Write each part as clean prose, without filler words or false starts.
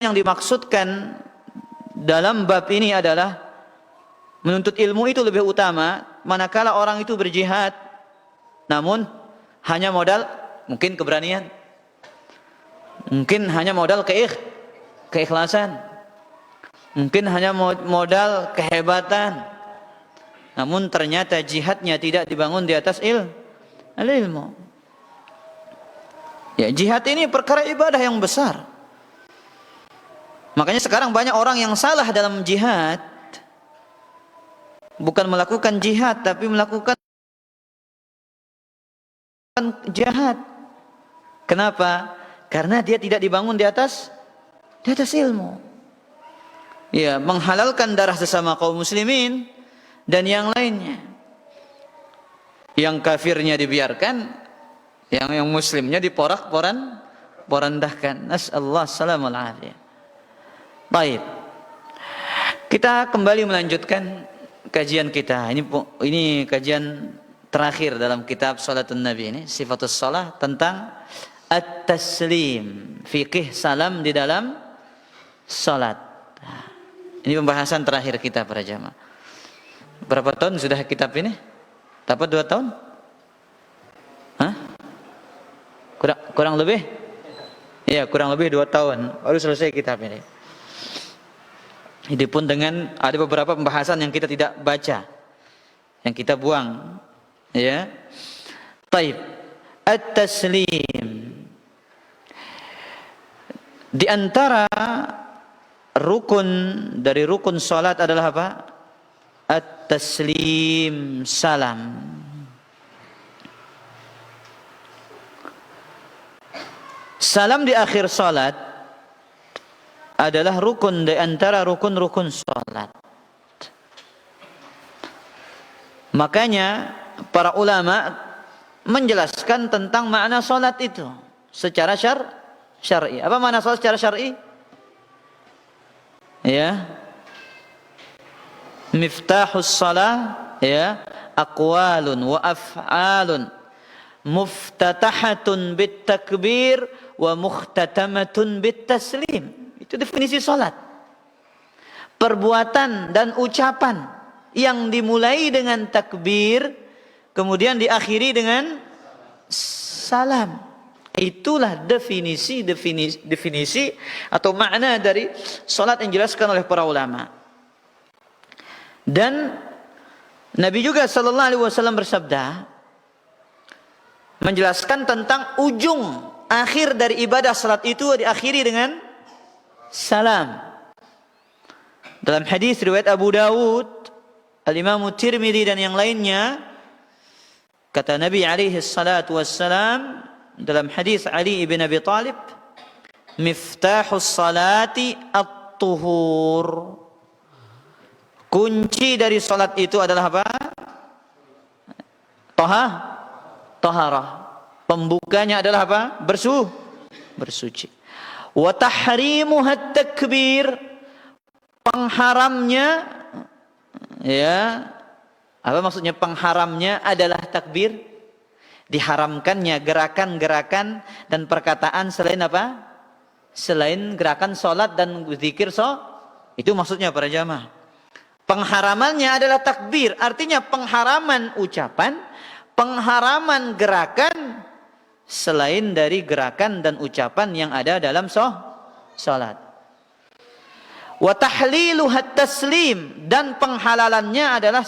yang dimaksudkan dalam bab ini adalah menuntut ilmu itu lebih utama manakala orang itu berjihad namun hanya modal mungkin keberanian, mungkin hanya modal keikhlasan, mungkin hanya modal kehebatan, namun ternyata jihadnya tidak dibangun di atas ilmu. Ya, jihad ini perkara ibadah yang besar. Makanya sekarang banyak orang yang salah dalam jihad, bukan melakukan jihad tapi melakukan jihad. Kenapa? Karena dia tidak dibangun di atas ilmu. Ya, menghalalkan darah sesama kaum muslimin dan yang lainnya. Yang kafirnya dibiarkan, yang muslimnya diporak-porandahkan. Nasallahu salamul afiyah. Baik. Kita kembali melanjutkan kajian kita. Ini kajian terakhir dalam kitab Salatun Nabi ini, Sifatus Shalah, tentang at-taslim, fikih salam di dalam salat. Ini pembahasan terakhir kita para jamaah. Berapa tahun sudah kitab ini? Dapat 2 tahun? Hah? Kurang lebih? Ya, kurang lebih 2 tahun baru selesai kitab ini. Ini pun dengan ada beberapa pembahasan yang kita tidak baca, yang kita buang. Ya. Taib. At-taslim. Di antara rukun dari rukun salat adalah apa? At-taslim, salam. Salam di akhir salat adalah rukun di antara rukun-rukun salat. Makanya para ulama menjelaskan tentang makna salat itu secara syar'i. Apa makna salat secara syar'i? Ya. Miftahus shalah, ya, aqwalun wa af'alun muftatahatun bit takbir wa mukhtatamatun bit taslim. Itu definisi salat. Perbuatan dan ucapan yang dimulai dengan takbir kemudian diakhiri dengan salam. Itulah definisi atau makna dari salat yang dijelaskan oleh para ulama. Dan Nabi juga sallallahu alaihi wasallam bersabda menjelaskan tentang ujung akhir dari ibadah salat itu diakhiri dengan salam. Dalam hadis riwayat Abu Dawud, Al-Imam Tirmidzi dan yang lainnya, kata Nabi alaihi salatu wassalam dalam hadis Ali ibn Abi Thalib, miftahus salati at-tuhur. Kunci dari salat itu adalah apa? Taharah. Pembukanya adalah apa? Bersuci. Wa tahrimuha takbir. Pengharamnya, ya, apa maksudnya pengharamnya adalah takbir? Diharamkannya gerakan-gerakan dan perkataan selain apa? Selain gerakan salat dan zikir itu maksudnya para jamaah. Pengharamannya adalah takbir, artinya pengharaman ucapan, pengharaman gerakan selain dari gerakan dan ucapan yang ada dalam salat. Wa tahliluhat taslim, dan penghalalannya adalah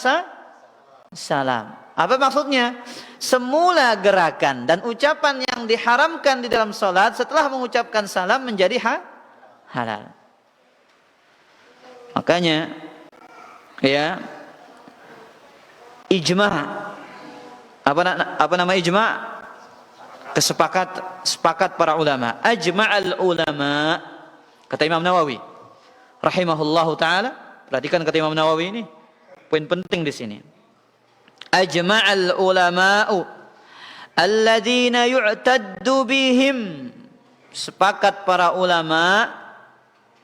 salam. Apa maksudnya? Semula gerakan dan ucapan yang diharamkan di dalam salat setelah mengucapkan salam menjadi halal. Makanya, ya, ijma. Apa nama ijma? Sepakat para ulama. Ajma'al ulama. Kata Imam Nawawi rahimahullahu taala, perhatikan kata Imam Nawawi ini, poin penting di sini. Ajma'al ulama'u alladzina yu'taddu bihim. Sepakat para ulama,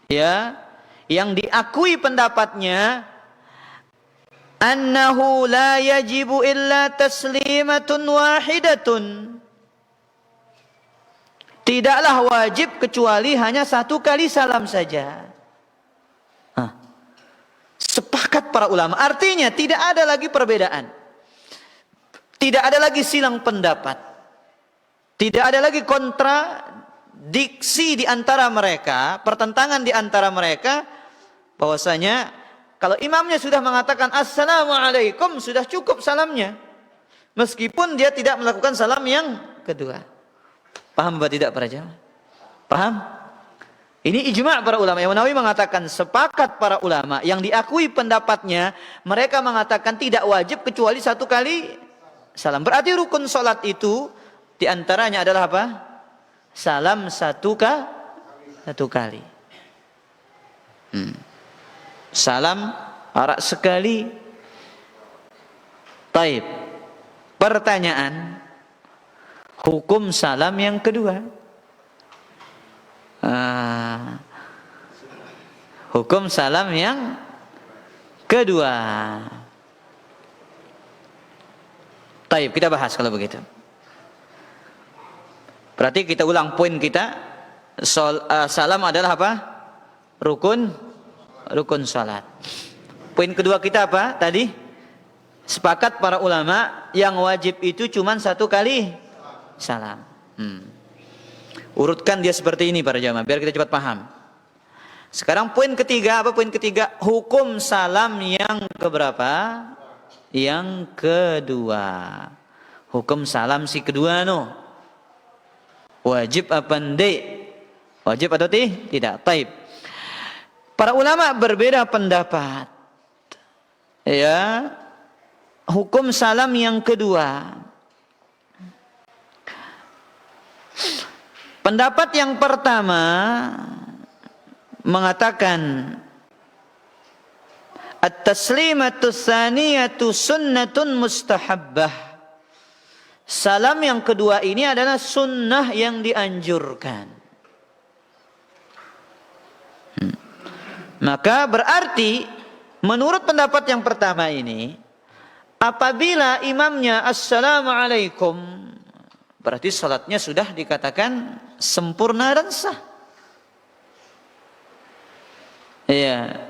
ya, yang diakui pendapatnya, annahu la yajibu illa taslimatun wahidatun. tidaklah wajib kecuali hanya satu kali salam saja. Sepakat para ulama. Artinya tidak ada lagi perbedaan. Tidak ada lagi silang pendapat. Tidak ada lagi kontradiksi di antara mereka, pertentangan di antara mereka, bahwasanya kalau imamnya sudah mengatakan assalamualaikum, sudah cukup salamnya. Meskipun dia tidak melakukan salam yang kedua. Paham apa tidak para jamaah? Paham? Ini ijma' para ulama. Imam Nawawi mengatakan sepakat para ulama yang diakui pendapatnya, mereka mengatakan tidak wajib kecuali satu kali salam. Berarti rukun salat itu diantaranya adalah apa? Salam satu kali. Salam arak sekali. Taib. Pertanyaan, hukum salam yang kedua. Hukum salam yang kedua. Taib, kita bahas kalau begitu. Berarti kita ulang poin kita. Salam adalah apa? Rukun salat. Poin kedua kita apa tadi? Sepakat para ulama yang wajib itu cuma satu kali salam. Urutkan dia seperti ini para jamaah biar kita cepat paham. Sekarang poin ketiga, apa poin ketiga? Hukum salam yang keberapa? Yang kedua. Hukum salam si kedua no. Wajib apa enggak? Wajib atau tidak? Taib. Para ulama berbeda pendapat. Ya. Hukum salam yang kedua. Pendapat yang pertama mengatakan at-taslimatu tsaniyatu sunnatun mustahabbah. Salam yang kedua ini adalah sunnah yang dianjurkan. Maka berarti menurut pendapat yang pertama ini, apabila imamnya assalamualaikum, berarti salatnya sudah dikatakan sempurna dan sah. Iya.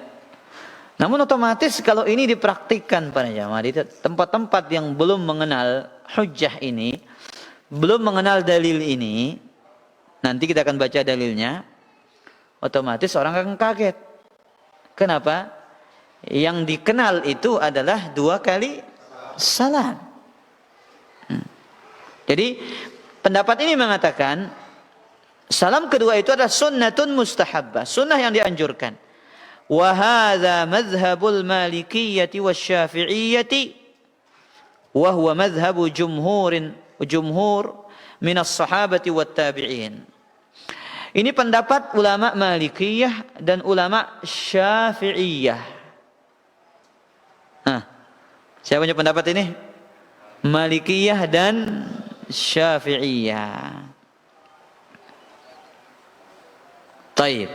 Namun otomatis kalau ini dipraktikkan para jamaah di tempat-tempat yang belum mengenal hujjah ini, belum mengenal dalil ini, nanti kita akan baca dalilnya, otomatis orang akan kaget. Kenapa? Yang dikenal itu adalah dua kali salam. Jadi pendapat ini mengatakan salam kedua itu adalah sunnatun mustahabbah, sunnah yang dianjurkan. Wa hadza madhhabul malikiyyati wasyafi'iyyati wa huwa madhhabu jumhur min as-sahabati wat tabi'in. Ini pendapat ulama Malikiyah dan ulama Syafi'iyah. Siapa punya pendapat ini? Malikiyah dan Syafi'iyah. Taib.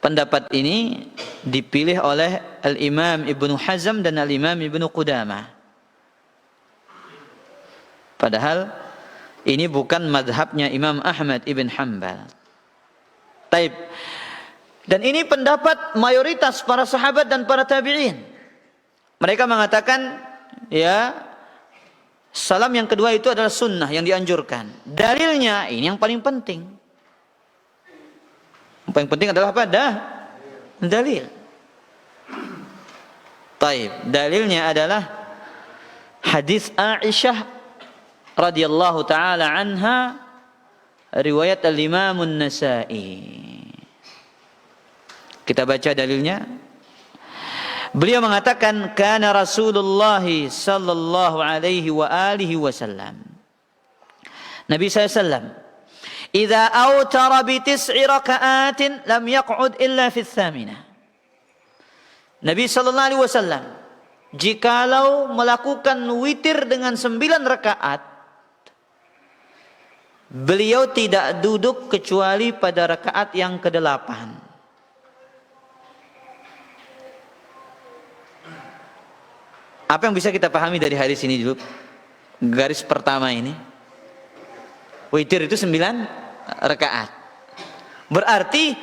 Pendapat ini dipilih oleh Al-Imam Ibnu Hazm dan Al-Imam Ibnu Qudamah. Padahal ini bukan madhabnya Imam Ahmad ibn Hanbal. Taib. Dan ini pendapat mayoritas para sahabat dan para tabi'in. Mereka mengatakan, ya, salam yang kedua itu adalah sunnah yang dianjurkan. Dalilnya ini yang paling penting. Yang paling penting adalah apa? Dalil. Taib. Dalilnya adalah hadis Aisyah radhiyallahu taala anha, riwayat Al-Imam An-Nasa'i. Kita baca dalilnya. Beliau mengatakan kana Rasulullah sallallahu alaihi wa alihi wasallam. Nabi SAW idza autara bi tis'i raka'atin lam yaq'ud illa fi ats-tsaminah. Nabi sallallahu alaihi wasallam jikalau melakukan witir dengan 9 rakaat, beliau tidak duduk kecuali pada rakaat yang ke-8. Apa yang bisa kita pahami dari hadis ini dulu? Garis pertama ini. Witir itu 9 rakaat. Berarti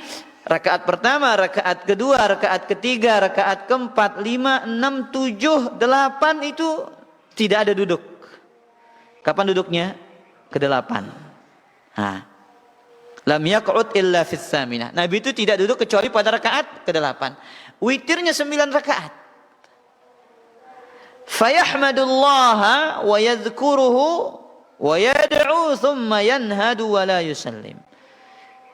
rakaat pertama, rakaat kedua, rakaat ketiga, rakaat keempat, 5, 6, 7, 8 itu tidak ada duduk. Kapan duduknya? Ke-8. Nah, lam yaq'ud illa fis tsaminah. Nabi itu tidak duduk kecuali pada rakaat ke-8. Witirnya 9 rakaat. Fayahmadullaha wa yadhkuruhu wa yad'u thumma yanhadu wa la yusallim.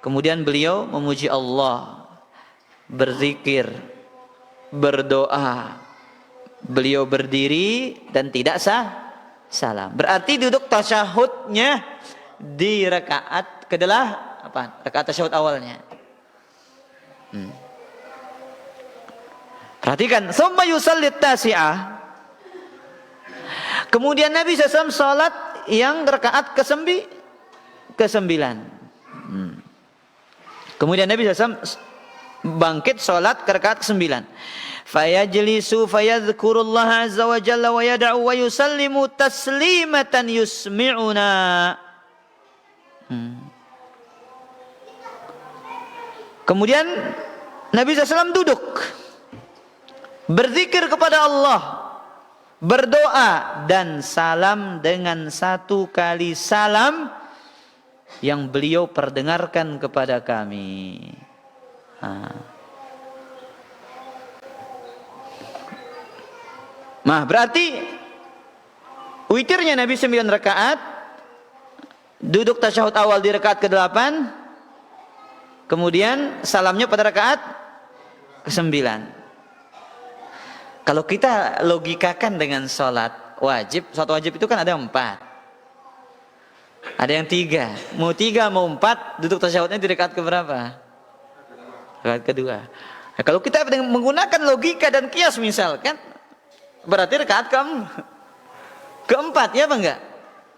Kemudian beliau memuji Allah, berzikir, berdoa. Beliau berdiri dan tidak salam. Berarti duduk tasyahudnya di rakaat ke-8, rakaat tasyahud awalnya. Perhatikan, summa yusalli tasi'ah. Kemudian Nabi SAW salat yang rakaat ke-9. Kemudian Nabi SAW bangkit salat ke rakaat ke-9. Fayajlisu fayadhkurullaha azza wa jalla wa yad'u wa yusallimu taslimatan yusmi'una. Kemudian Nabi SAW duduk, berzikir kepada Allah, berdoa dan salam dengan 1 kali salam yang beliau perdengarkan kepada kami. Nah, berarti witirnya Nabi 9 rakaat, duduk tasyahud awal di rakaat ke-8, kemudian salamnya pada rakaat ke-9. Kalau kita logikakan dengan sholat wajib itu kan ada 4. Ada yang 3. Mau 3 mau 4, duduk tasyahudnya di rakaat keberapa? Rakaat kedua. Nah, kalau kita menggunakan logika dan kias misalkan, berarti rakaat keempat, ya apa enggak?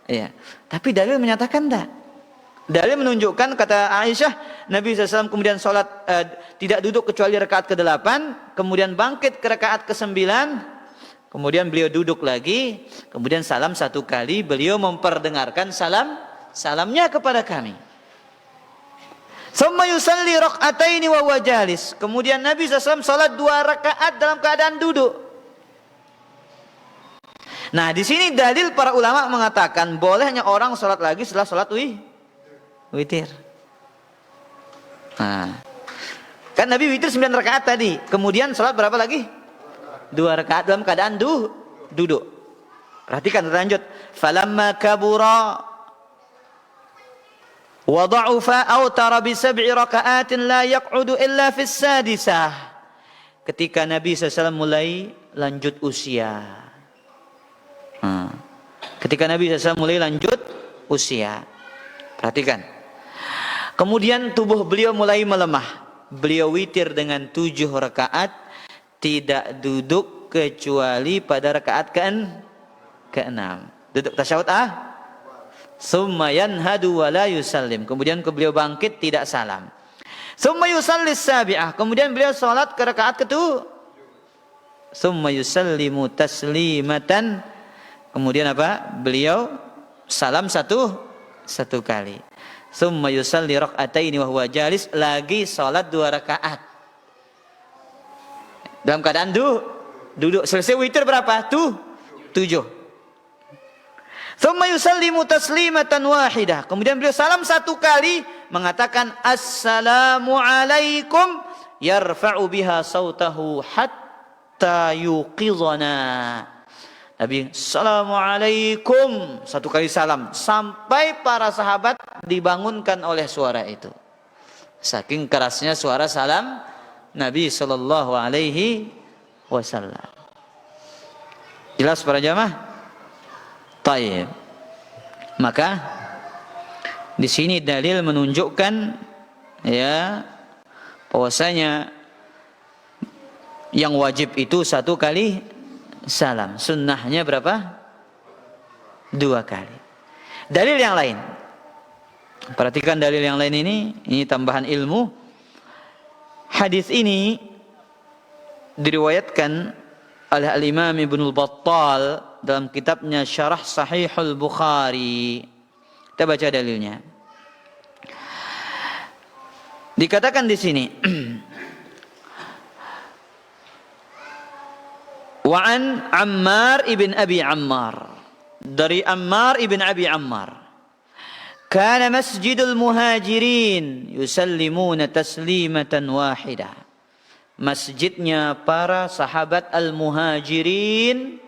Iya. Tapi dalil menyatakan enggak. Dalil menunjukkan, kata Aisyah, Nabi SAW kemudian sholat tidak duduk kecuali rakaat ke-8, kemudian bangkit ke rakaat ke-9, kemudian beliau duduk lagi, kemudian salam 1 kali, beliau memperdengarkan salamnya kepada kami. Summa yusalli rak'ataini wa huwa jalis. Kemudian Nabi SAW sholat 2 rakaat dalam keadaan duduk. Nah, di sini dalil para ulama mengatakan bolehnya orang sholat lagi setelah sholat witir. Nah, kan Nabi witir 9 rakaat tadi. Kemudian sholat berapa lagi? 2 rakaat dalam keadaan duduk. Perhatikan lanjut. Falamma kabura wa dha'ufa awtara bi 7 raka'atin la yaq'udu illa fis sadisah. Ketika Nabi SAW mulai lanjut usia. Ketika Nabi SAW mulai lanjut usia. Perhatikan. Kemudian tubuh beliau mulai melemah. Beliau witir dengan 7 rakaat, tidak duduk kecuali pada rakaat ke-6. Duduk tasyahud summa yanhadu wa la yusallim. Kemudian beliau bangkit tidak salam. Summa yusalli sabi'ah. Kemudian beliau salat ke rakaat ke-7. Summa yusallimu taslimatan. Kemudian apa? Beliau salam satu kali. Summa yusalli rak'ataini wa huwa jalis, lagi salat 2 rakaat. Dalam keadaan duduk. Selesai witir berapa? 7. Summa yusallimu taslimatan wahidah. Kemudian beliau salam 1 kali, mengatakan assalamu alaikum, yarfa'u biha sautahu hatta yuqidhana. Nabi assalamualaikum 1 kali salam sampai para sahabat dibangunkan oleh suara itu. Saking kerasnya suara salam Nabi sallallahu alaihi wasallam. Jelas para jamaah? Taib. Maka di sini dalil menunjukkan ya bahwasanya yang wajib itu 1 kali salam, sunnahnya berapa? 2 kali. Dalil yang lain. Perhatikan dalil yang lain ini tambahan ilmu. Hadis ini diriwayatkan oleh Al-Imam Ibnu Battal dalam kitabnya Syarah Sahihul Bukhari. Kita baca dalilnya. Dikatakan di sini wa an Ammar ibn Abi Ammar, dari Ammar ibn Abi Ammar, kana masjidul muhajirin yusallimuna taslimatan wahidah. Masjidnya para sahabat al-muhajirin,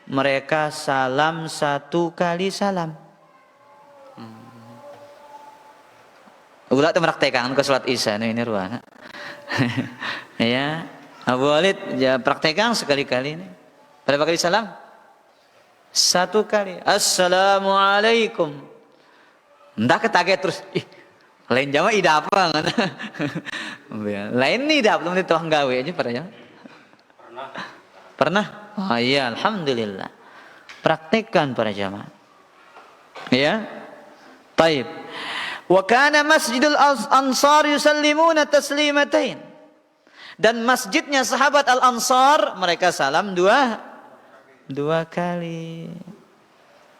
mereka salam satu kali salam. Ulah tu praktekan ke salat Isya ini ruana. Ya, Abu Walid ya praktekan sekali-kali ini. Berapa kali salam? Satu kali. Assalamualaikum. Entah ketaget terus. Lain jama ida apa kan? Lain ni ida belum dituang gawe aja pernah. Pernah? Oh iya, alhamdulillah. Praktekkan para jamaah. Ya. Taib. Wa kana masjidul ansar yusallimuna taslimatain. Dan masjidnya sahabat al-ansar, mereka salam dua kali.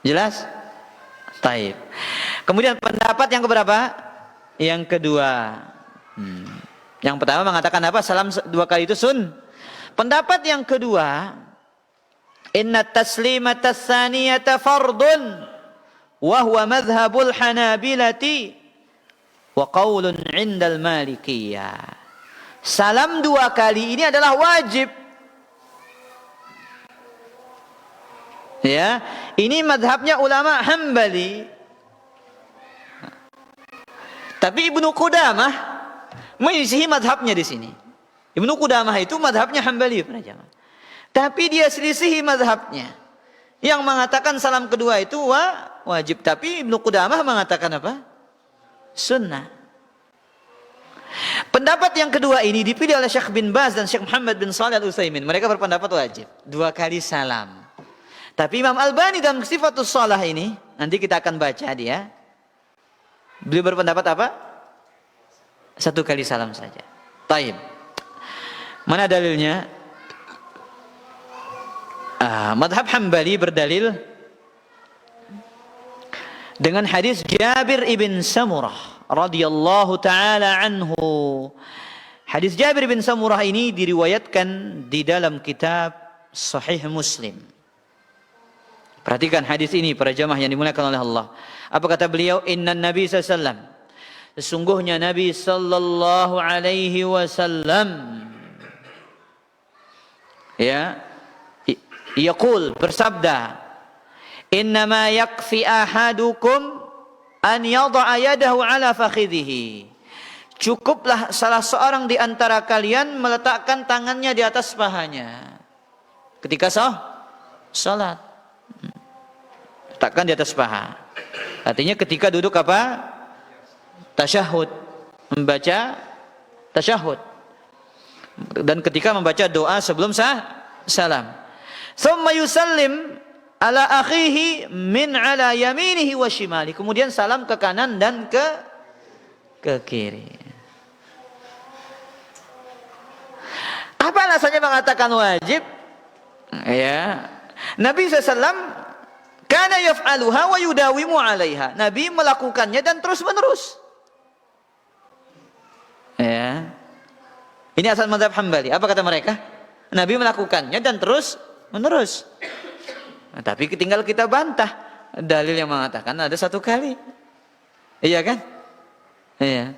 Jelas? Taib. Kemudian pendapat yang keberapa? Yang kedua. Yang pertama mengatakan apa? Salam dua kali itu Pendapat yang kedua, inna taslimata tsaniyata fardun wa huwa madhhabul Hanabilati wa qaulun 'indal Malikiyah. Salam dua kali ini adalah wajib. Ya, ini madhabnya ulama Hambali. Tapi Ibnu Qudamah menyisihi madhabnya di sini. Ibnu Qudamah itu madhabnya Hambali, para jamaah. Tapi dia selisihi madhabnya. Yang mengatakan salam kedua itu wajib. Tapi Ibnu Qudamah mengatakan apa? Sunnah. Pendapat yang kedua ini dipilih oleh Syekh bin Baz dan Syekh Muhammad bin Shalih Al-Utsaimin. Mereka berpendapat wajib. Dua kali salam. Tapi Imam Albani dalam Sifatus Shalah ini, nanti kita akan baca dia. Beliau berpendapat apa? Satu kali salam saja. Taib. Mana dalilnya? Madhab Hambali berdalil dengan hadis Jabir ibn Samurah radhiyallahu taala anhu. Hadis Jabir bin Samurah ini diriwayatkan di dalam kitab Sahih Muslim. Perhatikan hadis ini para jamaah yang dimuliakan oleh Allah. Apa kata beliau? Innan Nabi sallallahu alaihi wasallam, sesungguhnya Nabi sallallahu alaihi wasallam yaqul, bersabda, innama yakfi ahadukum an yada'a yadahu ala fakhidhihi. Cukuplah salah seorang di antara kalian meletakkan tangannya di atas pahanya ketika salat. Letakkan di atas paha. Artinya ketika duduk apa? Tasyahud, membaca tasyahud. Dan ketika membaca doa sebelum salam. Thumma yusallim ala akhihi min ala yaminihi wa shimali. Kemudian salam ke kanan dan ke kiri. Apa alasannya mengatakan wajib? Ya. Nabi SAW kana yaf'aluha wa yudawimu 'alaiha. Nabi melakukannya dan terus-menerus. Ya. Ini asal mazhab Hambali. Apa kata mereka? Nabi melakukannya dan terus-menerus. Nah, tapi tinggal kita bantah dalil yang mengatakan ada satu kali. Iya kan? Iya.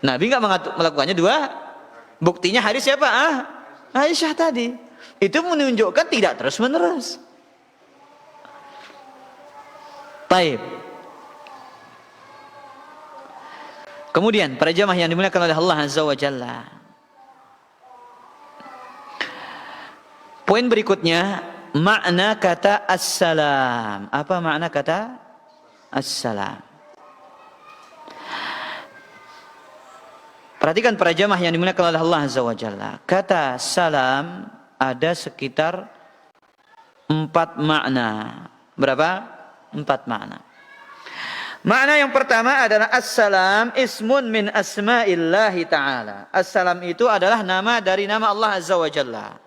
Nabi enggak melakukannya dua. Buktinya hadis siapa? Aisyah tadi. Itu menunjukkan tidak terus-menerus. Taib. Kemudian para jamaah yang dimuliakan oleh Allah Azza wa Jalla. Poin berikutnya, makna kata assalam. Apa makna kata assalam? Perhatikan para jamaah yang dimuliakan oleh Allah Azza wa Jalla. Kata salam ada sekitar 4 makna. Berapa? 4 makna. Makna yang pertama adalah assalam ismun min asma'illahi ta'ala. Assalam itu adalah nama dari nama Allah Azza wa Jalla.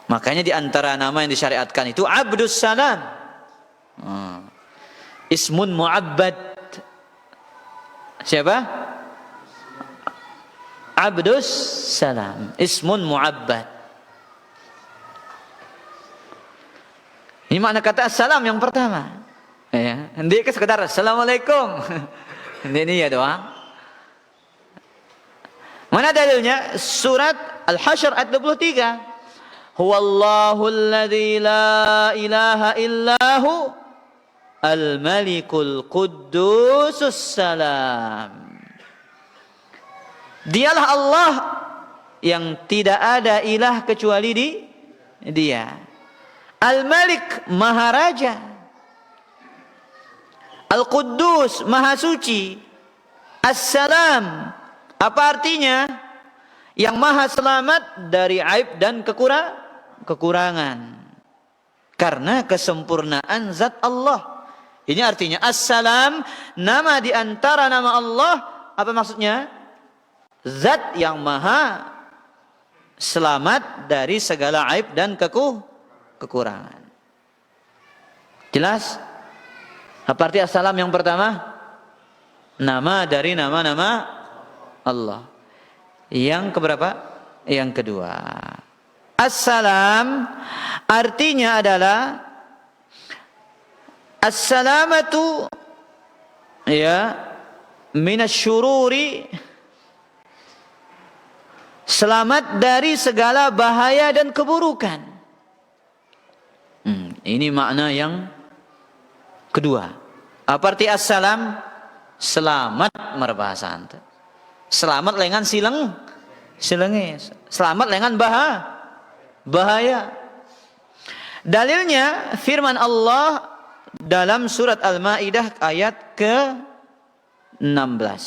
Makanya di antara nama yang disyariatkan itu Abdus Salam. Ismun mu'abbad. Siapa? Abdus Salam. Ismun mu'abbad. Ini makna kata assalam yang pertama. Ya, hindi ke sekedar assalamualaikum. Ini ya doang. Mana dalilnya? Surat Al-Hasyr ayat 23. Huwallahu alladzi la ilaha illahu al-malikul quddusus salam. Dialah Allah yang tidak ada ilah kecuali Dia. Al-Malik, Maharaja. Al-Quddus, Maha Suci. As-Salam, apa artinya? Yang Maha Selamat dari aib dan kekurangan. Karena kesempurnaan zat Allah. Ini artinya As-Salam, nama di antara nama Allah. Apa maksudnya? Zat yang Maha Selamat dari segala aib dan kekurangan. Jelas? Apa arti assalam yang pertama? Nama dari nama-nama Allah. Yang keberapa? Yang kedua. Assalam artinya adalah assalamatu ya minasyururi, selamat dari segala bahaya dan keburukan. Ini makna yang kedua. Apa arti assalam? Selamat merbahasa. Selamat lengan silengis. Selamat lengan bahaya. Dalilnya firman Allah dalam surat Al-Maidah ayat ke-16.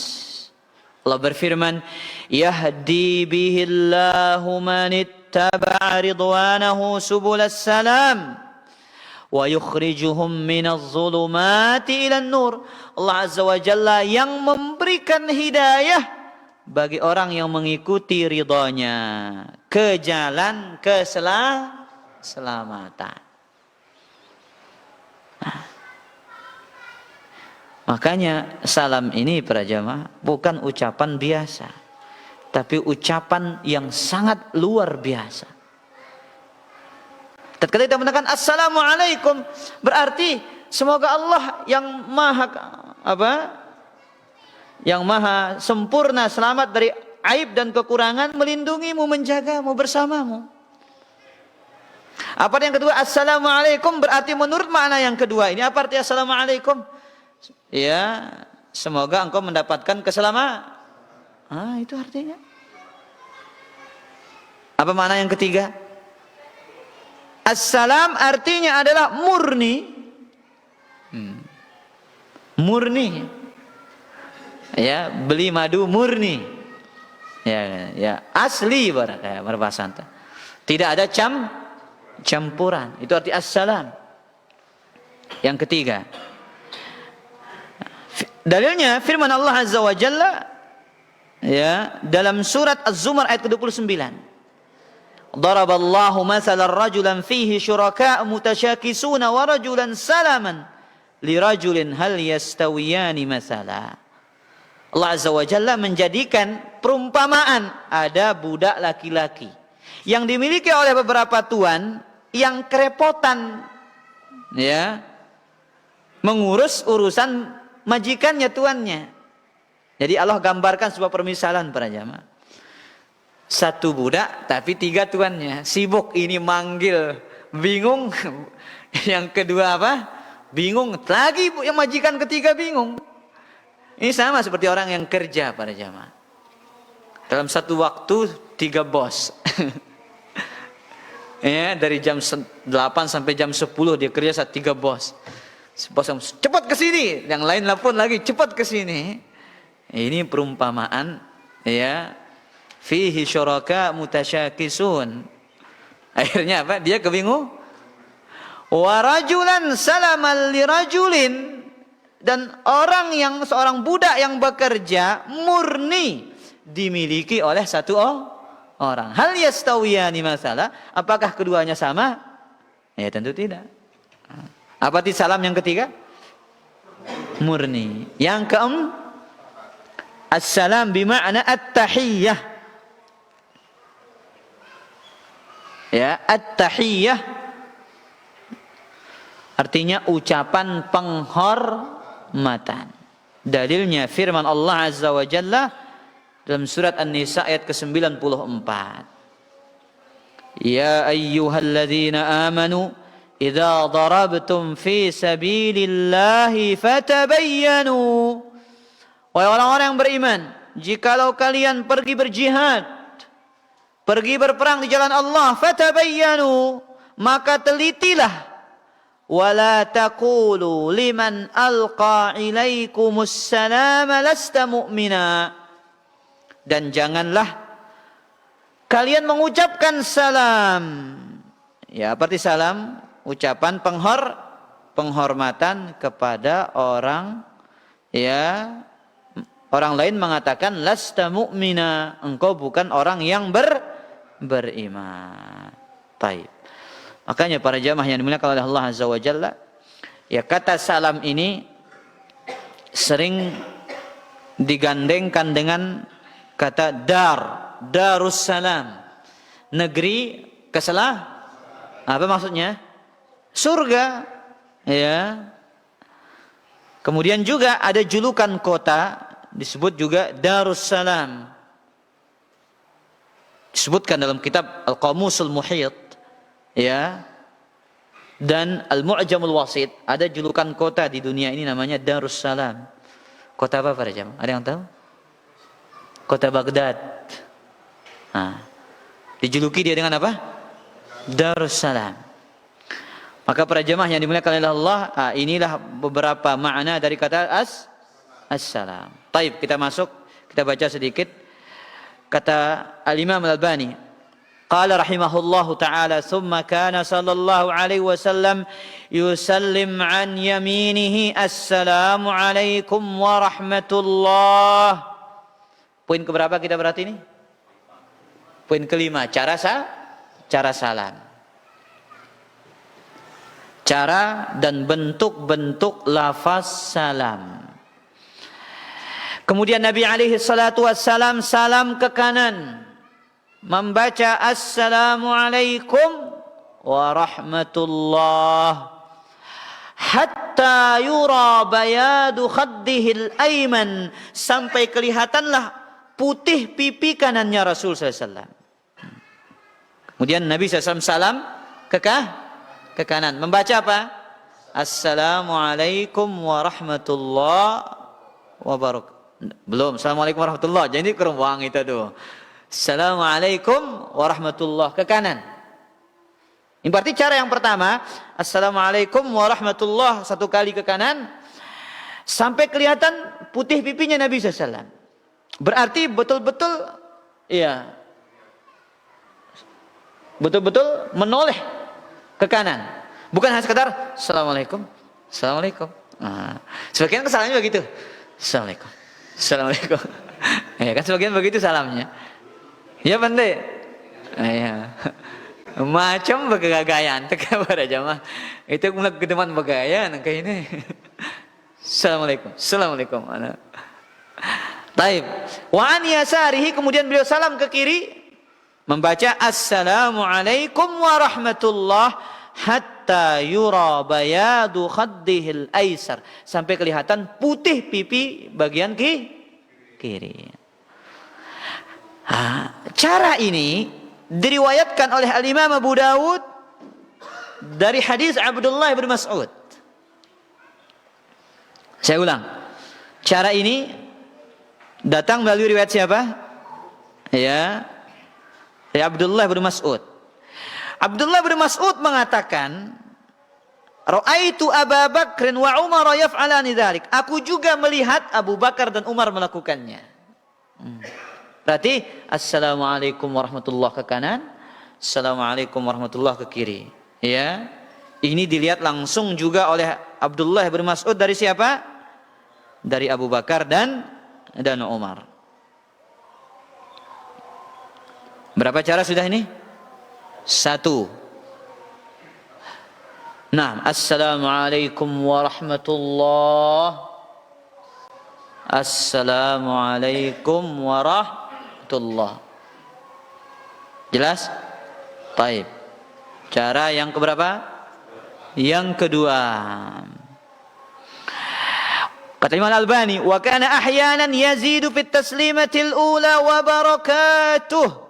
Allah berfirman, "Yahdi bihillahu man ittaba'a ridwanahu subulas salam wa yukhrijuhum minadh dhulumati ilan nur." Allah Azza wa Jalla yang memberikan hidayah bagi orang yang mengikuti ridhonya ke jalan keselamatan. Makanya salam ini para jamaah bukan ucapan biasa, tapi ucapan yang sangat luar biasa. Tatkala kita mengatakan assalamualaikum, berarti semoga Allah yang yang maha sempurna, selamat dari aib dan kekurangan, melindungimu, menjagamu, bersamamu. Apa yang kedua? Assalamualaikum berarti menurut makna yang kedua ini apa arti assalamualaikum? Ya, semoga engkau mendapatkan keselamatan. Itu artinya. Apa makna yang ketiga? Assalam artinya adalah murni. Murni. Ya, beli madu murni. Ya, asli berbahasa. Tidak ada campuran. Itu arti assalam. Yang ketiga. Dalilnya firman Allah Azza wa Jalla ya dalam surat Az-Zumar ayat ke-29. Daraballahu mathalan rajulan fihi syuraka' mutasyakisuna wa rajulan salaman li rajulin hal yastawiyani mathala. Allah Azza wa Jalla menjadikan perumpamaan ada budak laki-laki yang dimiliki oleh beberapa tuan yang kerepotan ya mengurus urusan majikannya, tuannya. Jadi Allah gambarkan sebuah permisalan para jamaah. Satu budak tapi tiga tuannya. Sibuk ini manggil, bingung. Yang kedua apa? Bingung. Lagi yang majikan ketiga bingung. Ini sama seperti orang yang kerja para jamaah. Dalam satu waktu 3 bos. Ya, dari jam 8 sampai jam 10 dia kerja 3 bos. Bos cepat ke sini, yang lain pun lagi cepat ke sini. Ini perumpamaan ya fihi syuraka mutasyakisun. Akhirnya apa? Dia kebingung. Wa rajulan salaman li rajulin, dan orang yang seorang budak yang bekerja murni dimiliki oleh satu orang. Hal yastawiyani masalah, apakah keduanya sama? Ya tentu tidak. Apa arti salam yang ketiga? Murni. Yang keempat, assalam bima'na at-tahiyyah. Ya, at-tahiyyah artinya ucapan penghormatan. Dalilnya firman Allah Azza wa Jalla dalam surat An-Nisa ayat ke-94. Ya ayyuhalladzina amanu idza darabtum fi sabilillahi fatabayyanu. Wahai orang-orang yang beriman, jikalau kalian pergi berjihad, pergi berperang di jalan Allah, fatabayyanu, maka telitilah. Wala taqulu liman alqa ilaikumus salama lasta mu'mina. Dan janganlah kalian mengucapkan salam. Ya, arti salam, ucapan penghormatan kepada orang, ya, orang lain mengatakan lasta mu'mina, engkau bukan orang yang beriman. Baik. Makanya para jamaah yang dimuliakan oleh Allah Azza wa Jalla, ya, kata salam ini sering digandengkan dengan kata Darussalam, negeri apa maksudnya? Surga, ya. Kemudian juga ada julukan kota disebut juga Darussalam. Disebutkan dalam kitab Al-Qamusul Muhit, ya, dan Al-Mu'jamul Wasit, ada julukan kota di dunia ini namanya Darussalam. Kota apa para jamaah? Ada yang tahu? Kota Baghdad. Nah, dijuluki dia dengan apa? Darussalam. Maka para jamaah yang dimuliakan oleh Allah, inilah beberapa makna dari kata assalam. Baik, kita masuk, kita baca sedikit. Kata Al-Imam Al-Albani, qala rahimahullahu ta'ala, thumma kana sallallahu alaihi wasallam yusallim an yaminihi, assalamu alaikum warahmatullah. Poin keberapa kita berarti ini? Poin kelima, cara salam. Cara dan bentuk-bentuk lafaz salam. Kemudian Nabi alaihi salatu wassalam salam ke kanan, membaca assalamualaikum warahmatullah, hatta yura bayadu khaddihil ayman, sampai kelihatanlah putih pipi kanannya Rasul SAW. Kemudian Nabi SAW salam ke kanan, membaca apa? Assalamualaikum warahmatullahi wabarakatuh. Belum, assalamualaikum warahmatullahi, jadi keruang itu tuh. Assalamualaikum warahmatullahi ke kanan. Ini berarti cara yang pertama, assalamualaikum warahmatullahi satu kali ke kanan, sampai kelihatan putih pipinya Nabi SAW. Berarti betul-betul, ya, betul-betul menoleh ke kanan, bukan hanya sekedar assalamualaikum, assalamualaikum. Nah, sebagian kesalahannya begitu, assalamualaikum, assalamualaikum. Ya kan sebagian begitu salamnya. Ya pandai. Ya. Macam begagayan teka pada jamaah. Itu mulai ke teman begayan kayak ini. Assalamualaikum. Assalamualaikum. Taib. Wa an yasarihi, kemudian beliau salam ke kiri, membaca assalamualaikum warahmatullah, hatta yura bayadu khaddihil aisar, sampai kelihatan putih pipi bagian kiri. Cara ini diriwayatkan oleh Al-Imam Abu Dawud dari hadis Abdullah bin Mas'ud. Saya ulang. Cara ini datang melalui riwayat siapa? Ya, dari Abdullah bin Mas'ud. Abdullah bin Mas'ud mengatakan, ra'aitu Abu Bakr wa Umar yaf'alani dzalik. Aku juga melihat Abu Bakar dan Umar melakukannya. Berarti assalamualaikum warahmatullahi ke kanan, assalamualaikum warahmatullahi ke kiri. Ya, ini dilihat langsung juga oleh Abdullah bin Mas'ud dari siapa? Dari Abu Bakar dan Umar. Berapa cara sudah ini? 1. Nah, assalamualaikum warahmatullah. Assalamualaikum warahmatullah. Jelas? Baik. Cara yang keberapa? Yang kedua. Kata Imam Al-Albani, wa kana ahyanan yazidu fit taslimatil ula wa barakatuh.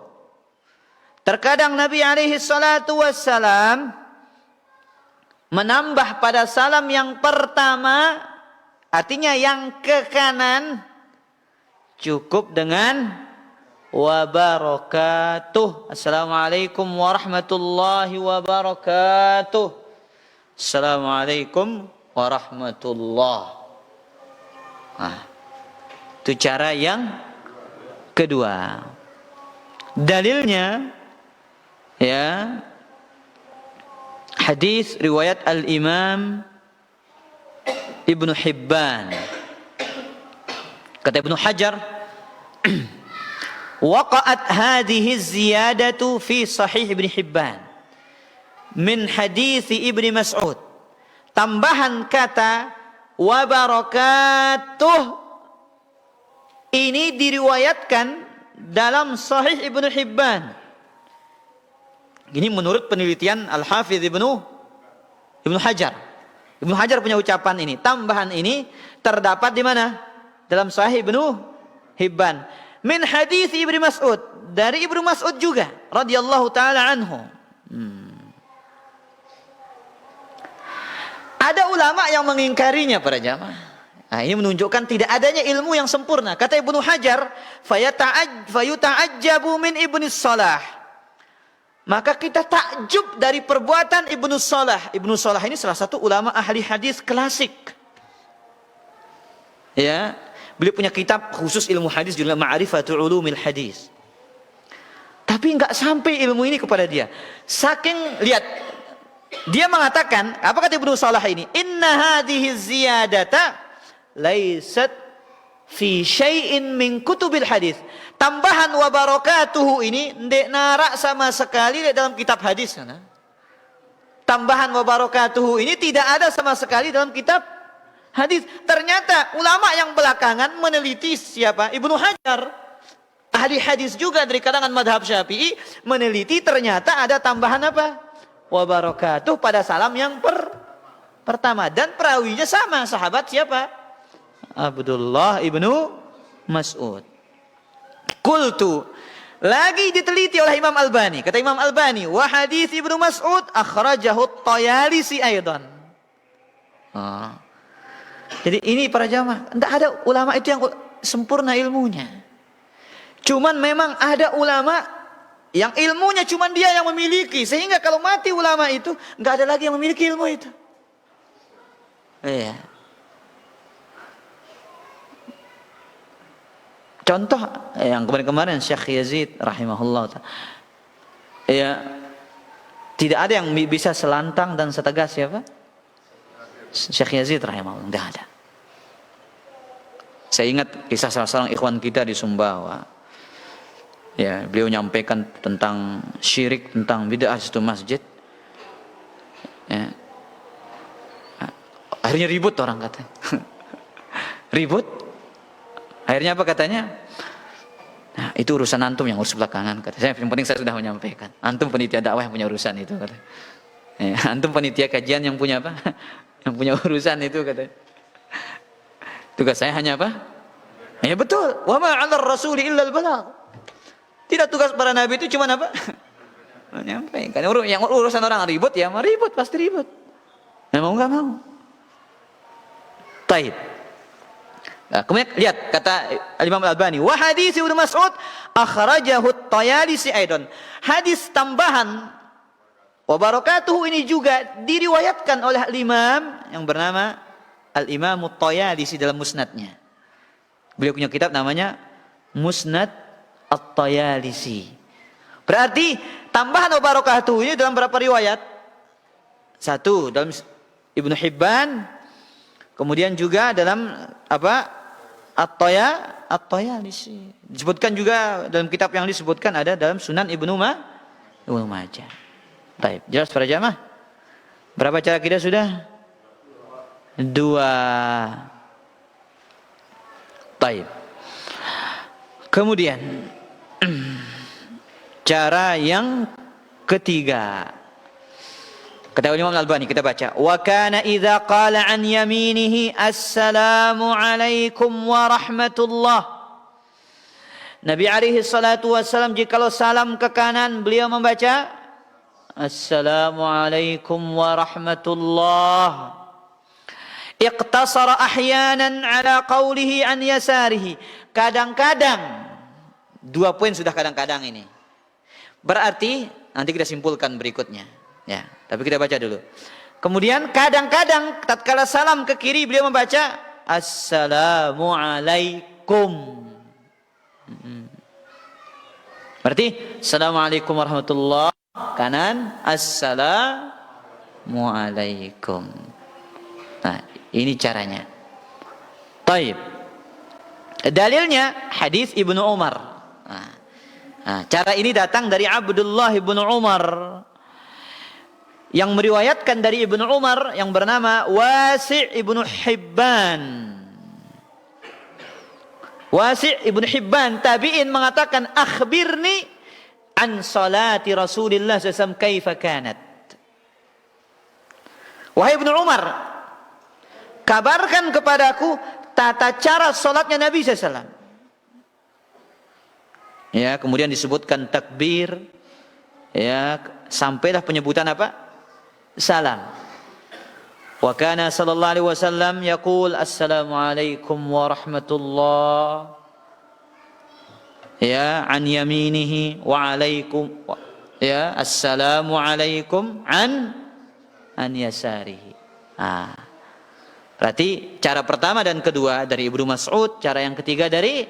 Terkadang Nabi alaihi salatu wassalam menambah pada salam yang pertama, artinya yang ke kanan, cukup dengan wa barakatuh. Assalamualaikum warahmatullahi wabarakatuh. Assalamualaikum warahmatullahi. Nah, itu cara yang kedua. Dalilnya ya hadis riwayat Al-Imam Ibnu Hibban. Kata Ibnu Hajar, waqa'at hadhihi ziyadatu fi sahih Ibnu Hibban min hadis Ibnu Mas'ud. Tambahan kata wa barakatuh ini diriwayatkan dalam Sahih Ibnu Hibban. Ini menurut penelitian Al-Hafidz Ibnu Hajar. Ibnu Hajar punya ucapan ini. Tambahan ini terdapat di mana? Dalam Sahih Ibnu Hibban. Min hadis Ibnu Mas'ud, dari Ibnu Mas'ud juga radhiyallahu taala anhu. Ada ulama yang mengingkarinya para jamaah. Nah, ini menunjukkan tidak adanya ilmu yang sempurna. Kata Ibnu Hajar, fayuta'ajjabu min Ibnu Salah. Maka kita takjub dari perbuatan Ibnu Salah. Ibnu Salah ini salah satu ulama ahli hadis klasik. Ya, beliau punya kitab khusus ilmu hadis judulnya Ma'rifatul Ulumil Hadis. Tapi enggak sampai ilmu ini kepada dia. Saking lihat dia mengatakan, apa kata Ibnu Salah ini? Inna hadhihi ziyadata laysat fi syai'in min kutubil hadis. Tambahan wa barakatuhu ini ndek narak sama sekali dalam kitab hadis. Tambahan wa barakatuhu ini tidak ada sama sekali dalam kitab hadis. Ternyata ulama yang belakangan meneliti siapa? Ibnu Hajar, ahli hadis juga dari kalangan madhab Syafi'i, meneliti ternyata ada tambahan apa? Wa barakatuh pada salam yang pertama, dan perawinya sama, sahabat siapa? Abdullah ibnu Mas'ud. Qultu, lagi diteliti oleh Imam Albani. Kata Imam Albani, wa hadis Ibnu Mas'ud akhrajahu at-Tayalisi aidan. Jadi ini para jamaah, tidak ada ulama itu yang sempurna ilmunya. Cuman memang ada ulama yang ilmunya cuma dia yang memiliki, sehingga kalau mati ulama itu nggak ada lagi yang memiliki ilmu itu. Iya. Contoh yang kemarin Syekh Yazid rahimahullah. Ya, tidak ada yang bisa selantang dan setegas siapa? Syekh Yazid rahimahullah, tidak ada. Saya ingat kisah salah seorang ikhwan kita di Sumbawa. Ya, beliau menyampaikan tentang syirik, tentang bid'ah satu masjid. Ya. Akhirnya ribut orang katanya. Ribut. Akhirnya apa katanya? Nah, itu urusan antum yang urus belakangan. Katanya, yang penting saya sudah menyampaikan. Antum panitia dakwah yang punya urusan itu. Katanya. Ya, antum panitia kajian yang punya apa? Yang punya urusan itu katanya. Tugas saya hanya apa? Ya betul. Wa ma 'alar rasuli illa al-balagh. Tidak, tugas para nabi itu cuma apa? Menyampaikan. Yang urusan orang ribut ya mau ribut, pasti ribut. Mau nggak mau. Taib. Nah, kemudian lihat kata Imam Al-Albani, wa hadis Ibnu Mas'ud akhrajahu at-Tayalisi aidan. Hadis tambahan wa barakatuhu ini juga diriwayatkan oleh Imam yang bernama Al-Imam At-Tayalisi dalam musnadnya. Beliau punya kitab namanya Musnad At-Tayalisi. Berarti tambahan wa barakatuh ini dalam berapa riwayat? Satu dalam Ibnu Hibban, kemudian juga dalam apa? At-Tayalisi. Disebutkan juga dalam kitab yang disebutkan ada dalam Sunan Ibnu Majah. Baik, jelas para jamaah? Berapa cara kita sudah? 2. Baik. Kemudian cara yang ketiga. Kata Imam Al-Albani, kita baca. Wa kana idza qala an yaminihi assalamu alaikum wa rahmatullah. Nabi alaihi salatu wasallam jikalau salam ke kanan beliau membaca assalamu alaikum wa rahmatullah. Iqtasara ahyanan ala qawlihi an yasarihi. Kadang-kadang 2 poin sudah kadang-kadang ini. Berarti nanti kita simpulkan berikutnya. Ya, tapi kita baca dulu. Kemudian kadang-kadang tatkala salam ke kiri beliau membaca assalamu alaikum. Berarti assalamualaikum warahmatullahi kanan assalamu alaikum. Nah, ini caranya. Taib. Dalilnya hadis Ibnu Umar. Nah, cara ini datang dari Abdullah Ibnu Umar yang meriwayatkan dari Ibnu Umar yang bernama Wasi' Ibnu Hibban. Wasi' Ibnu Hibban tabi'in mengatakan akhbirni an salati Rasulillah SAW kaifa kanat. Wahai Ibnu Umar, kabarkan kepadaku tata cara salatnya Nabi SAW. Ya, kemudian disebutkan takbir, ya, sampailah penyebutan apa? Salam. Wa kana sallallahu alaihi wasallam yaqul assalamu alaikum warahmatullah. Ya, an yaminihi wa alaikum. Ya, assalamu alaikum an yasarihi. Berarti cara pertama dan kedua dari Ibnu Mas'ud, cara yang ketiga dari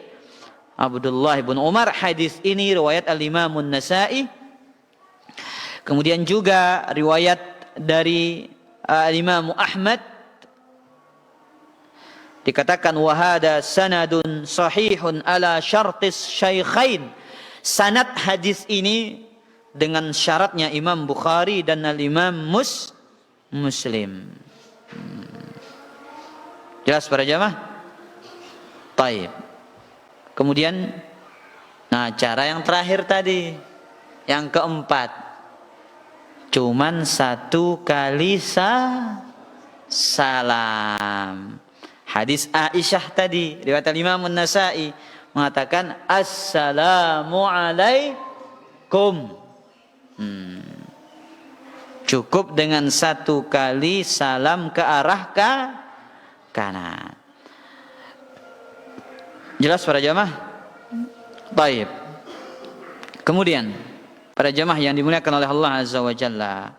Abdullah bin Umar. Hadis ini riwayat Al-Imam An-Nasa'i. Kemudian juga riwayat dari Imam Ahmad, dikatakan wahada sanadun sahihun ala syartis syaikhain. Sanad hadis ini dengan syaratnya Imam Bukhari dan Al-Imam Muslim. Jelas para jamaah? Taib. Kemudian cara yang terakhir tadi, yang keempat, cuman 1 kali salam. Hadis Aisyah tadi riwayat Imam An-Nasa'i mengatakan assalamu alaikum. Cukup dengan 1 kali salam ke arah kanan. Jelas para jamaah? Baik. Kemudian para jamaah yang dimuliakan oleh Allah Azza wa Jalla,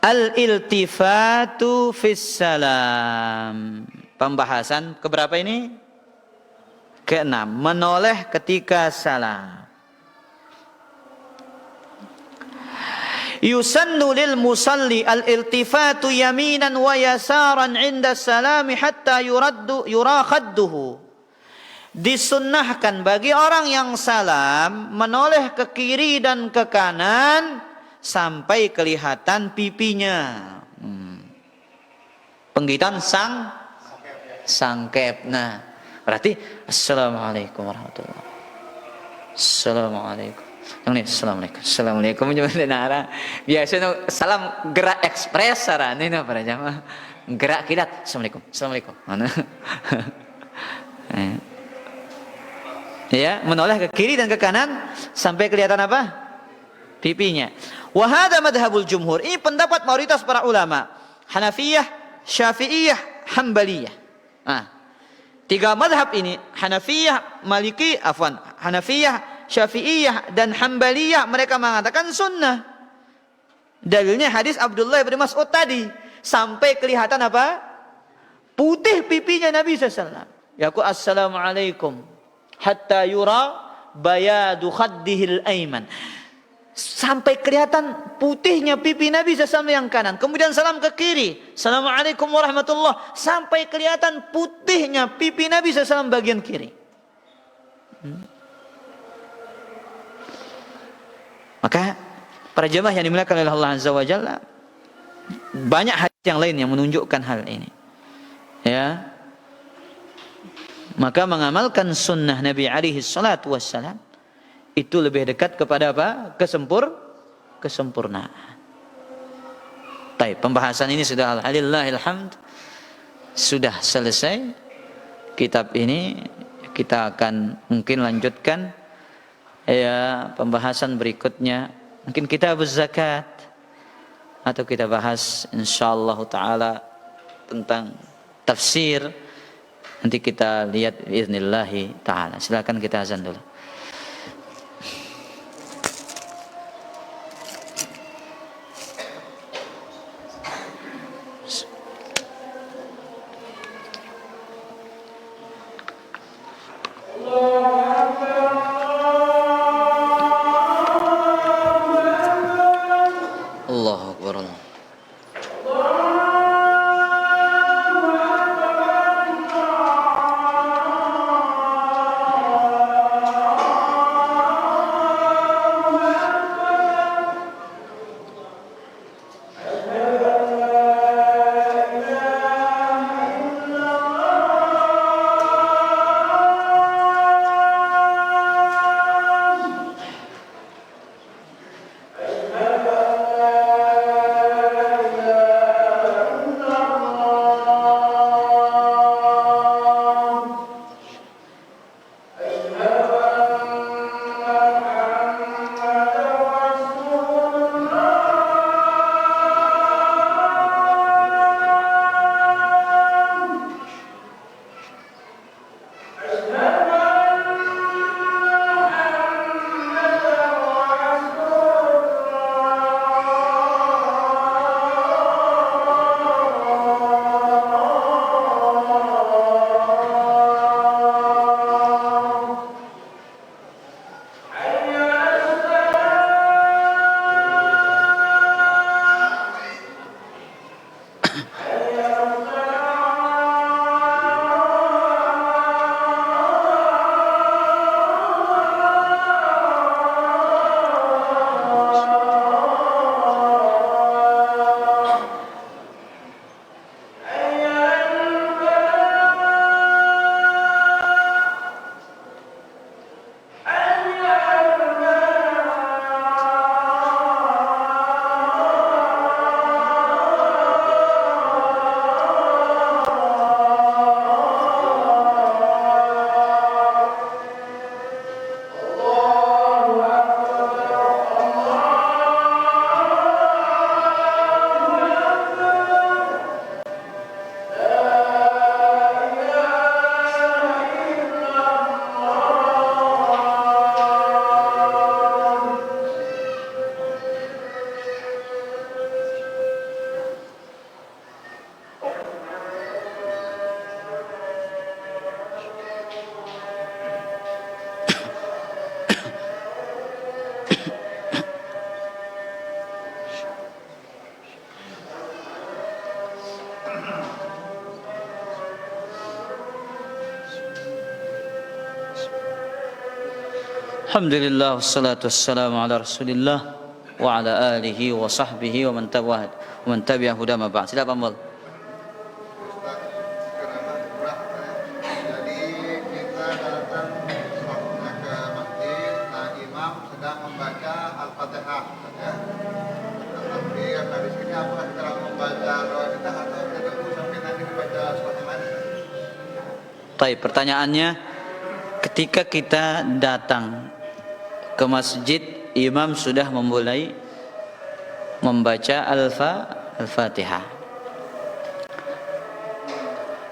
al-iltifatu fis salam. Pembahasan keberapa ini? Ke-6, menoleh ketika salam. Yusannu lil musalli al-iltifatu yaminan wa yasaran 'inda salami hatta yura khadduhu. Disunnahkan bagi orang yang salam menoleh ke kiri dan ke kanan sampai kelihatan pipinya. Penggitan sangkep. Nah, berarti assalamualaikum warahmatullahi. Assalamualaikum. Assalamualaikum. Biasanya salam gerak ekspres sarane para jamaah. Gerak kilat. Assalamualaikum. Mana? Ya, menoleh ke kiri dan ke kanan sampai kelihatan apa? Pipinya. Wa hadza madhhabul jumhur. Ini pendapat mayoritas para ulama. Hanafiyah, Syafi'iyah, Hambaliyah. 3 madhab ini, Hanafiyah, Hanafiyah, Syafi'iyah dan Hambaliyah, mereka mengatakan sunnah. Dalilnya hadis Abdullah bin Mas'ud tadi, sampai kelihatan apa? Putih pipinya Nabi SAW. Yaqul assalamualaikum hatta yura bayadu khaddihil aiman. Sampai kelihatan putihnya pipi Nabi SAW yang kanan. Kemudian salam ke kiri. Assalamualaikum warahmatullah. Sampai kelihatan putihnya pipi Nabi SAW bagian kiri. Maka para jemaah yang dimuliakan oleh Allah Azza wa Jalla, banyak hadis yang lain yang menunjukkan hal ini. Ya. Maka mengamalkan sunnah Nabi alaihi salatu wassalam itu lebih dekat kepada apa? Kesempurnaan. Baik, pembahasan ini sudah alhamdulillahil hamd sudah selesai. Kitab ini kita akan mungkin lanjutkan ya pembahasan berikutnya. Mungkin kitab zakat atau kita bahas insyaallah taala tentang tafsir. Nanti kita lihat biiznillah taala. Silakan kita azan dulu. Allahu akbar. Alhamdulillah wassalatu wassalamu ala Rasulillah wa ala alihi wa sahbihi wa man tabi'ahu huda ma ba'd. Silakan Bang. Jadi kita datang waktunya ke masjid, nah imam sedang membaca Al-Fatihah ya. Tapi di sini apakah kita membaca doa kita atau kita tunggu sampai nanti membaca surat yang lain? Baik, pertanyaannya ketika kita datang ke masjid, imam sudah memulai membaca Al-Fatihah.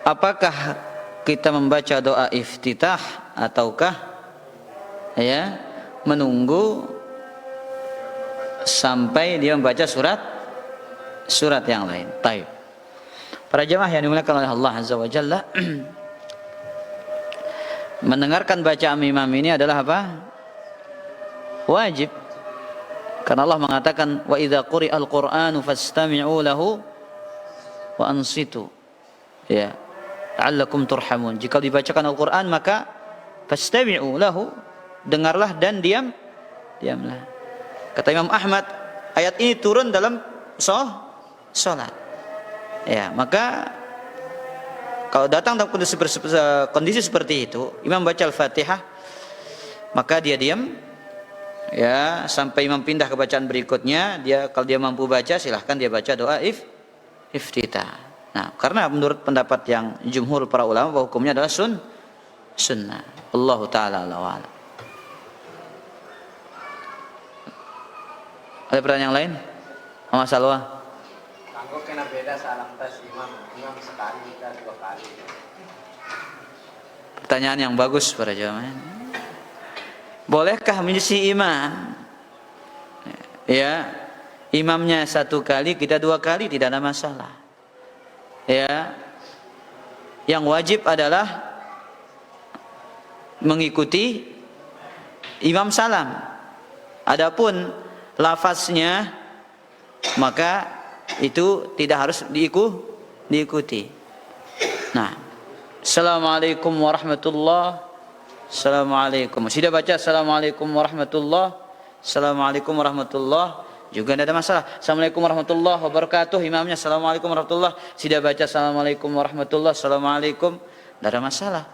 Apakah kita membaca doa iftitah ataukah ya menunggu sampai dia membaca surat yang lain? Baik. Para jemaah yang dimuliakan oleh Allah Azza wa Jalla, mendengarkan bacaan imam ini adalah apa? Wajib. Karena Allah mengatakan wa idza quri'al Qur'anu fastami'u lahu wa ansitu. Ya, la'allakum turhamun. Jika dibacakan Al-Qur'an maka fastami'u lahu, dengarlah dan diamlah. Kata Imam Ahmad, ayat ini turun dalam salat. Ya, maka kalau datang dalam kondisi seperti itu, imam baca Al-Fatihah, maka dia diam, ya, sampai imam pindah ke bacaan berikutnya. Kalau dia mampu baca, silahkan dia baca doa iftitah. Nah, karena menurut pendapat yang jumhur para ulama bahwa hukumnya adalah sunnah. Allah taala a'lam. Ada pertanyaan yang lain? Mas Salwa. Kanggo kena beda salam tas imam sekali kita 2 kali. Pertanyaan yang bagus para jamaah. Bolehkah menyisi imam? Ya, imamnya 1 kali, kita 2 kali, tidak ada masalah. Ya, yang wajib adalah mengikuti imam salam. Adapun lafaznya maka itu tidak harus diikuti. Nah, Assalamualaikum warahmatullahi. Assalamualaikum. Sudah baca Assalamualaikum warahmatullahi. Assalamualaikum warahmatullahi. Juga tidak ada masalah. Assalamualaikum warahmatullahi wabarakatuh. Imamnya Assalamualaikum warahmatullahi. Sudah baca Assalamualaikum warahmatullahi. Assalamualaikum. Tidak ada masalah.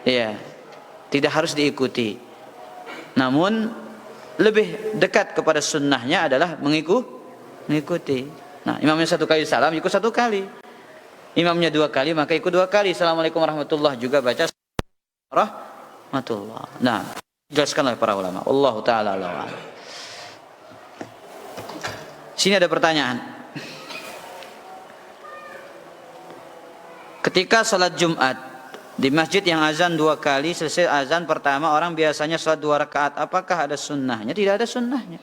Ya, tidak harus diikuti. Namun lebih dekat kepada sunnahnya adalah mengikuti. Nah, imamnya 1 kali salam, ikut 1 kali. Imamnya 2 kali, maka ikut 2 kali. Assalamualaikum warahmatullahi, juga baca rahmatullah. Nah, jelaskan oleh para ulama. Allah taala a'lam. Sini ada pertanyaan. Ketika salat Jumat di masjid yang azan 2 kali, selesai azan pertama orang biasanya salat 2 rakaat. Apakah ada sunnahnya? Tidak ada sunnahnya.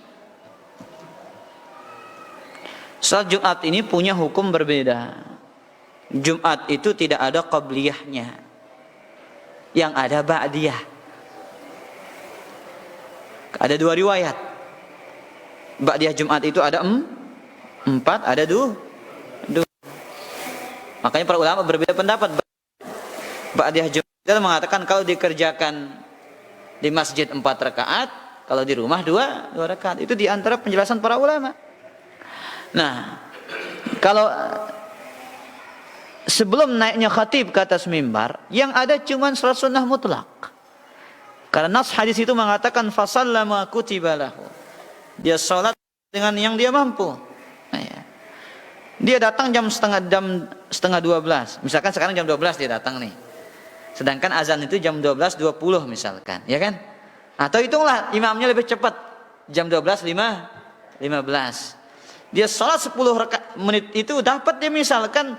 Salat Jumat ini punya hukum berbeda. Jumat itu tidak ada qabliyahnya, yang ada ba'diyah. Ada 2 riwayat. Ba'diyah Jumat itu ada 4, ada 2. Makanya para ulama berbeda pendapat. Ba'diyah Jumat itu mengatakan kalau dikerjakan di masjid 4 rakaat, kalau di rumah 2 rakaat. Itu di antara penjelasan para ulama. Nah, kalau sebelum naiknya khatib ke atas mimbar, yang ada cuma salat sunnah mutlak. Karena nas hadis itu mengatakan fasallama kutiba lahu. Dia salat dengan yang dia mampu. Nah, ya. Dia datang jam setengah 12. Misalkan sekarang jam 12 dia datang nih. Sedangkan azan itu jam 12.20 misalkan, ya kan? Atau hitunglah imamnya lebih cepat, jam 12.15. Dia salat 10 menit itu dapat dia misalkan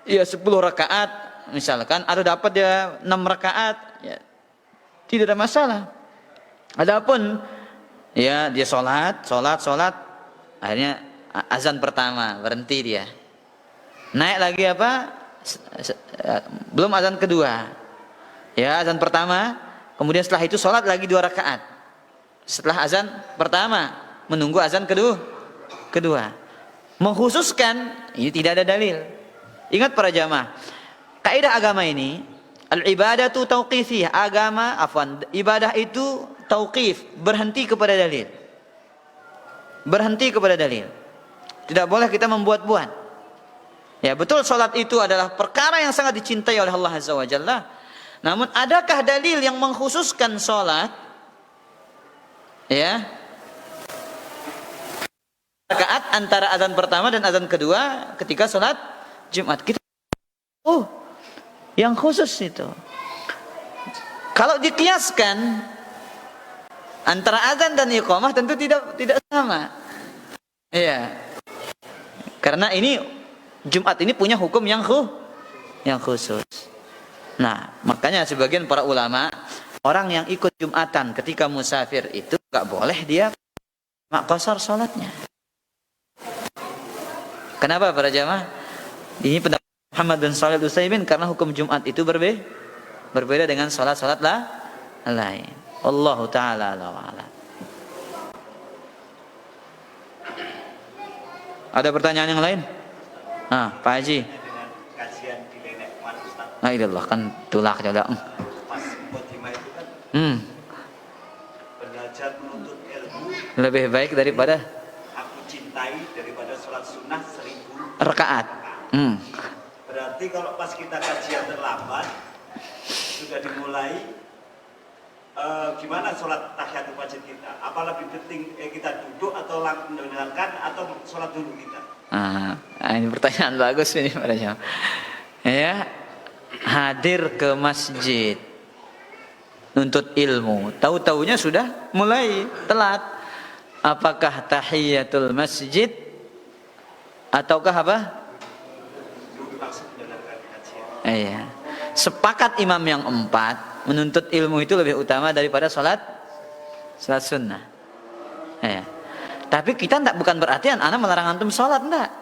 ya 10 rakaat misalkan, atau dapat dia 6 rakaat, ya tidak ada masalah. Adapun ya dia salat, akhirnya azan pertama berhenti dia. Naik lagi apa? Belum azan kedua. Ya, azan pertama, kemudian setelah itu salat lagi 2 rakaat. Setelah azan pertama, menunggu azan kedua. Mengkhususkan ini tidak ada dalil. Ingat para jamaah, kaidah agama ini, al-ibadatu tauqifiyah, ibadah itu tauqif, berhenti kepada dalil. Berhenti kepada dalil. Tidak boleh kita membuat-buat. Ya, betul salat itu adalah perkara yang sangat dicintai oleh Allah Azza wa Jalla. Namun adakah dalil yang mengkhususkan salat? Ya. Rakaat antara azan pertama dan azan kedua ketika salat Jumat. Kita yang khusus itu. Kalau dikiaskan antara azan dan iqamah tentu tidak sama. Iya. Karena ini Jumat ini punya hukum yang khusus. Nah, makanya sebagian para ulama, orang yang ikut Jumatan ketika musafir itu enggak boleh dia qasar salatnya. Kenapa para jamaah? Ini pendapat Muhammad bin Shalih Al-Utsaimin, karena hukum Jumat itu berbeda dengan salat-salat lain. Wallahu taala a'lam. Ada pertanyaan yang lain? Pak Haji. Kajian di Nenek Ustaz. Nah, ilallah kan tulak juga. Pas Belajar menuntut ilmu Lebih baik daripada aku cintai daripada sholat sunnah 1000 rakaat. Berarti kalau pas kita kajian terlambat sudah dimulai, gimana sholat tahiyatul masjid kita? Apa lebih penting kita duduk atau mendengarkan atau sholat dulu kita? Ini pertanyaan bagus ini pada jamaah. Ya, hadir ke masjid nuntut ilmu, tahu-taunya sudah mulai telat. Apakah tahiyatul masjid ataukah apa? Langsung mendengarkan kajian. Iya. Sepakat imam yang 4, menuntut ilmu itu lebih utama daripada salat sunnah. Iya. Tapi kita bukan berarti anak melarang antum salat, enggak.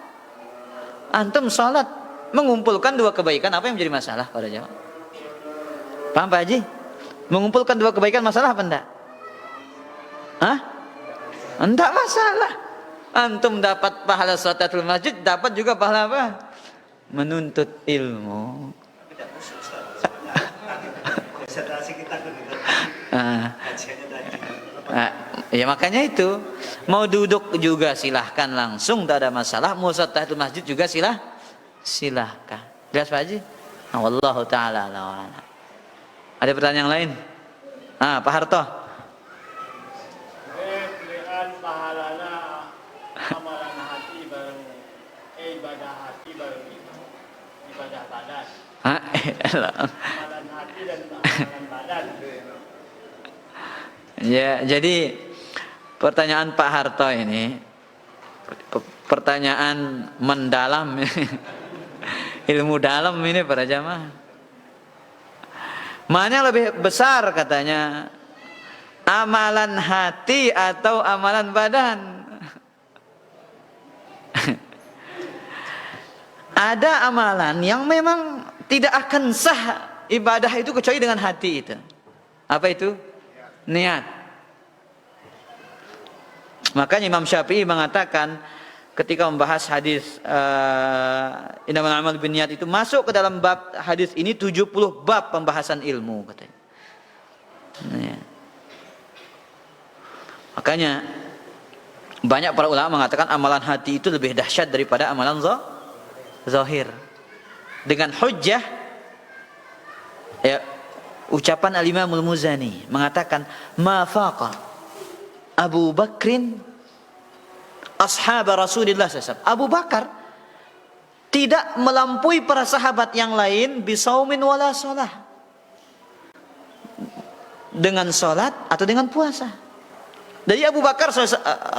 Antum salat mengumpulkan dua kebaikan, apa yang menjadi masalah pada jamaah? Paham Pak Haji? Mengumpulkan dua kebaikan masalah apa enggak? Enggak masalah. Antum dapat pahala salatul masjid, dapat juga pahala apa? Menuntut ilmu. Tidak khusus, soalnya konsentrasi kita ke kajiannya tadi. Ya makanya itu, mau duduk juga silahkan langsung, tak ada masalah. Mau sholat tahiyatul masjid juga silahkan. Jelas Pak Haji? Wallahu ta'ala a'lam. Ada pertanyaan lain? Pak Harto. Pilihan pahalana amalan hati bareng ibadah hati bareng ibadah badan. Amalan hati dan amalan badan. Ya, jadi pertanyaan Pak Harto ini pertanyaan mendalam, ilmu dalam ini para jamaah. Mana yang lebih besar katanya, amalan hati atau amalan badan? Ada amalan yang memang tidak akan sah ibadah itu kecuali dengan hati itu. Apa itu? Niat. Makanya Imam Syafi'i mengatakan ketika membahas hadis innamal a'malu binniyat itu masuk ke dalam bab hadis ini 70 bab pembahasan ilmu katanya. Ya. Makanya banyak para ulama mengatakan amalan hati itu lebih dahsyat daripada amalan zahir. Dengan hujjah ya, ucapan Al-Imam Al-Muzani mengatakan ma faqa Abu Bakrin ashab Rasulullah SAW. Abu Bakar tidak melampaui para sahabat yang lain bisaumin wala sholah, dengan sholat atau dengan puasa. Dari Abu Bakar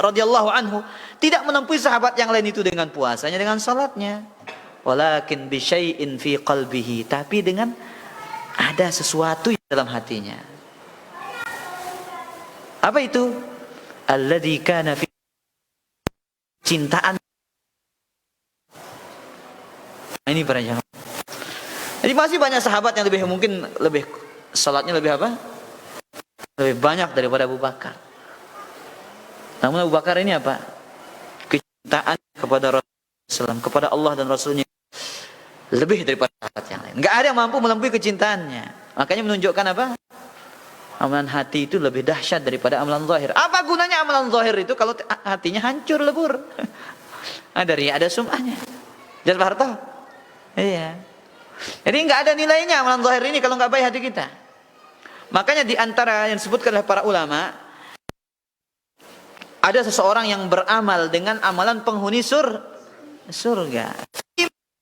radhiyallahu anhu tidak melampaui sahabat yang lain itu dengan puasanya, dengan sholatnya. Walakin bisyai'in fi qalbihi, tapi dengan ada sesuatu dalam hatinya. Apa itu? Alladzi kana fi cintaan. Ini para jamaah. Jadi masih banyak sahabat yang lebih salatnya lebih apa? Lebih banyak daripada Abu Bakar. Namun Abu Bakar ini apa? Kecintaan kepada Rasulullah, kepada Allah dan Rasulnya lebih daripada sahabat yang lain. Enggak ada yang mampu melampaui kecintaannya. Makanya menunjukkan apa? Amalan hati itu lebih dahsyat daripada amalan zahir. Apa gunanya amalan zahir itu kalau hatinya hancur lebur? Ada riya, ada sum'ahnya. Jelas Pak Harto? Iya. Jadi enggak ada nilainya amalan zahir ini kalau enggak baik hati kita. Makanya di antara yang disebutkan oleh para ulama, ada seseorang yang beramal dengan amalan penghuni surga.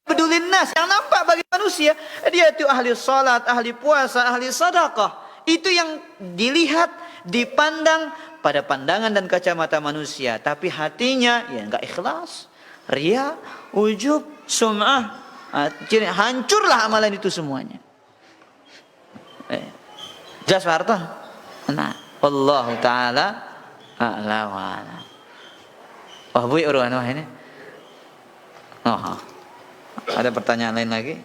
Pedulin nas, yang nampak bagi manusia, dia itu ahli salat, ahli puasa, ahli sedekah. Itu yang dilihat, dipandang pada pandangan dan kacamata manusia, tapi hatinya ya enggak ikhlas, riya, ujub, sum'ah, hancurlah amalan itu semuanya. Jelas Pak Harto? Nah, wallahu taala a'la wa a'lam. Oh, Bu Urwan ini. Oh. Ada pertanyaan lain lagi?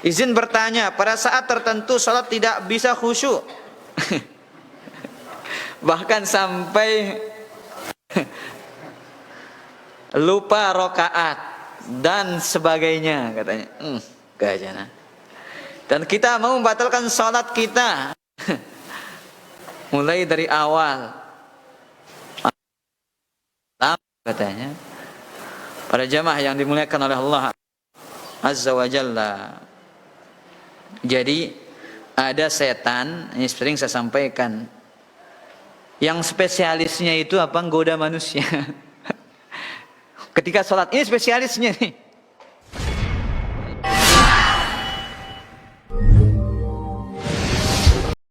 Izin bertanya, pada saat tertentu salat tidak bisa khusyuk. Bahkan sampai lupa rakaat dan sebagainya katanya. Gajana. Dan kita mau membatalkan sholat kita mulai dari awal. Katanya para jamaah yang dimuliakan oleh Allah Azza wa Jalla. Jadi ada setan, ini sering saya sampaikan, yang spesialisnya itu apa? Goda manusia. Ketika sholat ini spesialisnya nih.